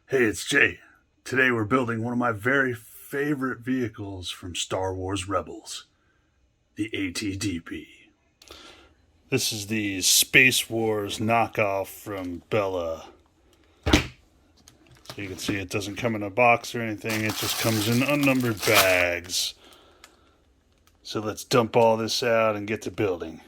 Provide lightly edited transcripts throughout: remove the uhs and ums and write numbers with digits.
Hey, it's Jay. Today we're building one of my very favorite vehicles from Star Wars Rebels, the ATDP. This is the Space Wars knockoff from Bela. So you can see it doesn't come in a box or anything, it just comes in unnumbered bags. So let's dump all this out and get to building.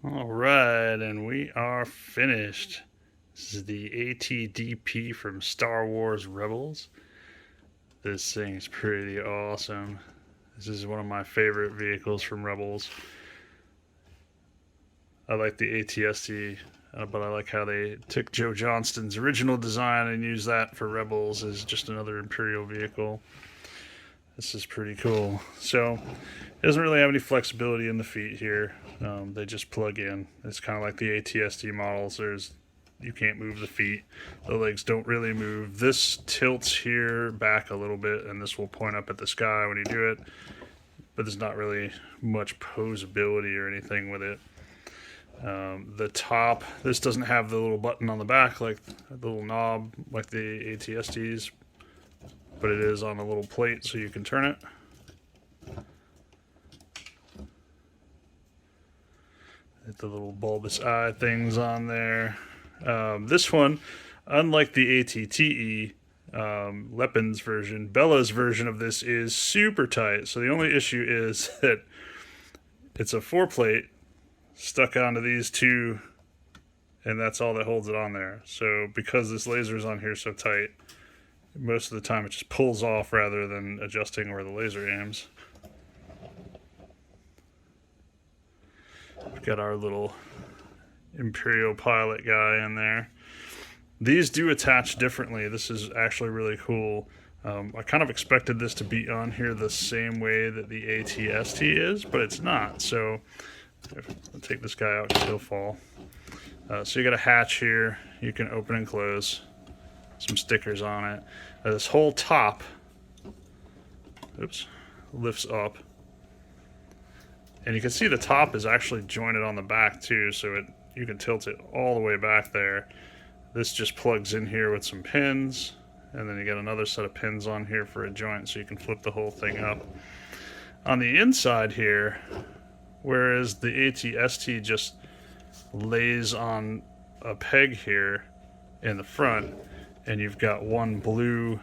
All right, and we are finished. This is the ATDP from Star Wars Rebels. This thing's pretty awesome. This is one of my favorite vehicles from Rebels. I like the ATST, but I like how they took Joe Johnston's original design and used that for Rebels as just another Imperial vehicle. This is pretty cool. So it doesn't really have any flexibility in the feet here. They just plug in. It's kind of like the ATST models. You can't move the feet. The legs don't really move. This tilts here back a little bit, and this will point up at the sky when you do it. But there's not really much posability or anything with it. The top, this doesn't have the little button on the back, like the little knob like the ATSTs, but it is on a little plate so you can turn it. The little bulbous eye things on there. This one, unlike the ATTE, Lepin's version, Bela's version of this is super tight. So the only issue is that it's a 4-plate stuck onto these two, and that's all that holds it on there. So because this laser is on here so tight, most of the time it just pulls off rather than adjusting where the laser aims. We've got our little Imperial pilot guy in there. These do attach differently. This is actually really cool. I kind of expected this to be on here the same way that the ATST is, but it's not. So I'll take this guy out because he'll fall. So you got a hatch here. You can open and close. Some stickers on it. This whole top, lifts up. And you can see the top is actually jointed on the back too, so you can tilt it all the way back there. This just plugs in here with some pins, and then you get another set of pins on here for a joint, so you can flip the whole thing up. On the inside here, whereas the ATST just lays on a peg here in the front, and you've got one blue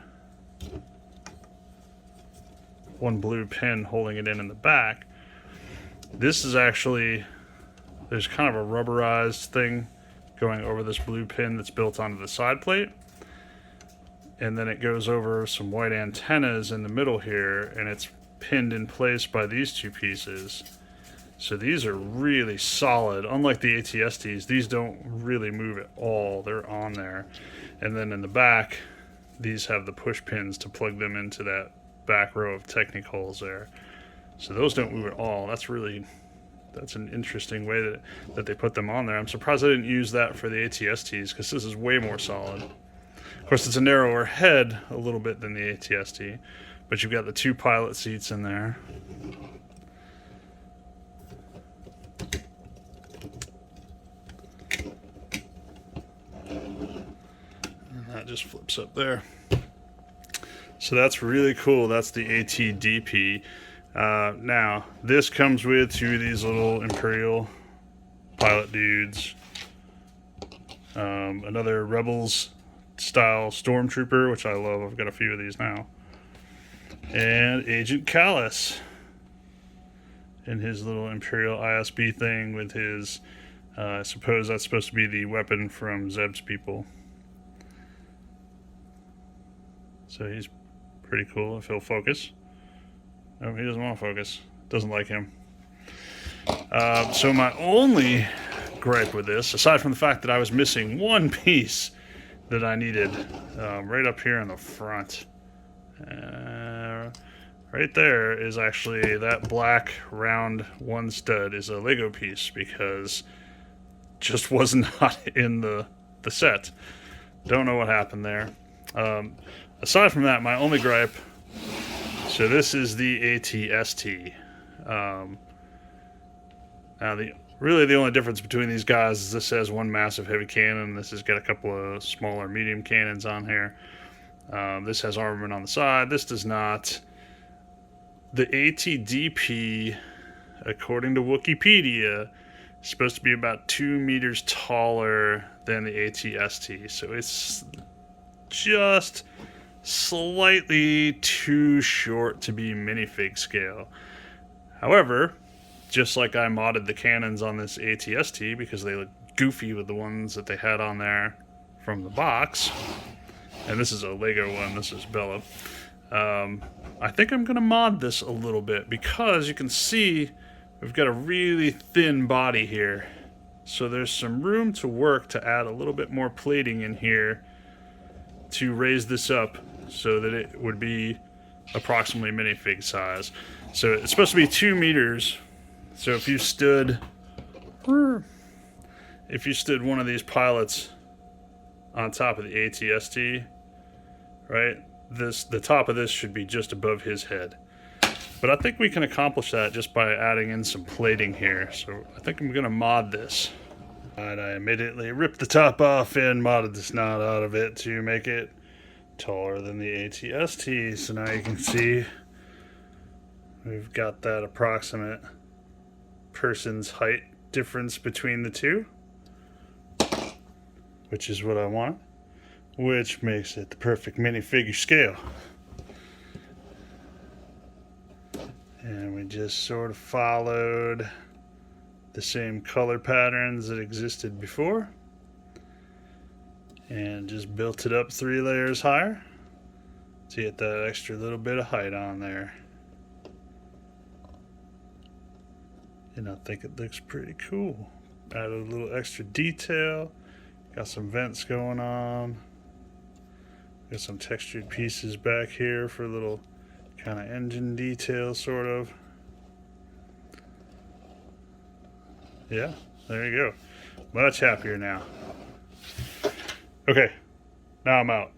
pin holding it in the back. This is actually, there's kind of a rubberized thing going over this blue pin that's built onto the side plate. And then it goes over some white antennas in the middle here, and it's pinned in place by these two pieces. So these are really solid. Unlike the ATSTs, these don't really move at all. They're on there. And then in the back, these have the push pins to plug them into that back row of Technic holes there. So those don't move at all. That's an interesting way that they put them on there. I'm surprised I didn't use that for the ATSTs, because this is way more solid. Of course, it's a narrower head a little bit than the ATST, but you've got the two pilot seats in there. And that just flips up there. So that's really cool. That's the ATDP. Now, this comes with two of these little Imperial pilot dudes. Another Rebels style Stormtrooper, which I love. I've got a few of these now. And Agent Callus in his little Imperial ISB thing with his, I suppose that's supposed to be the weapon from Zeb's people. So he's pretty cool if he'll focus. Oh, he doesn't want to focus. Doesn't like him. So my only gripe with this, aside from the fact that I was missing one piece that I needed, right up here in the front. Right there is actually that black round one stud is a Lego piece, because just was not in the set. Don't know what happened there. Aside from that, my only gripe, so this is the ATST. Now really the only difference between these guys is this has one massive heavy cannon. This has got a couple of smaller medium cannons on here. This has armament on the side. This does not. The ATDP, according to Wikipedia, is supposed to be about 2 meters taller than the ATST. So it's just slightly too short to be minifig scale. However, just like I modded the cannons on this ATST because they look goofy with the ones that they had on there from the box, and this is a Lego one, this is Bela, I think I'm going to mod this a little bit, because you can see we've got a really thin body here. So there's some room to work to add a little bit more plating in here to raise this up so that it would be approximately minifig size. So it's supposed to be 2 meters. So if you stood one of these pilots on top of the ATST, right, the top of this should be just above his head. But I think we can accomplish that just by adding in some plating here. So I think I'm gonna mod this. And I immediately ripped the top off and modded the snot out of it to make it taller than the ATST. So now you can see we've got that approximate person's height difference between the two, which is what I want, which makes it the perfect minifigure scale. And we just sort of followed the same color patterns that existed before and just built it up 3 layers higher to get that extra little bit of height on there. And I think it looks pretty cool. Added a little extra detail. Got some vents going on. Got some textured pieces back here for a little kind of engine detail, sort of. Yeah, there you go. Much happier now. Okay, now I'm out.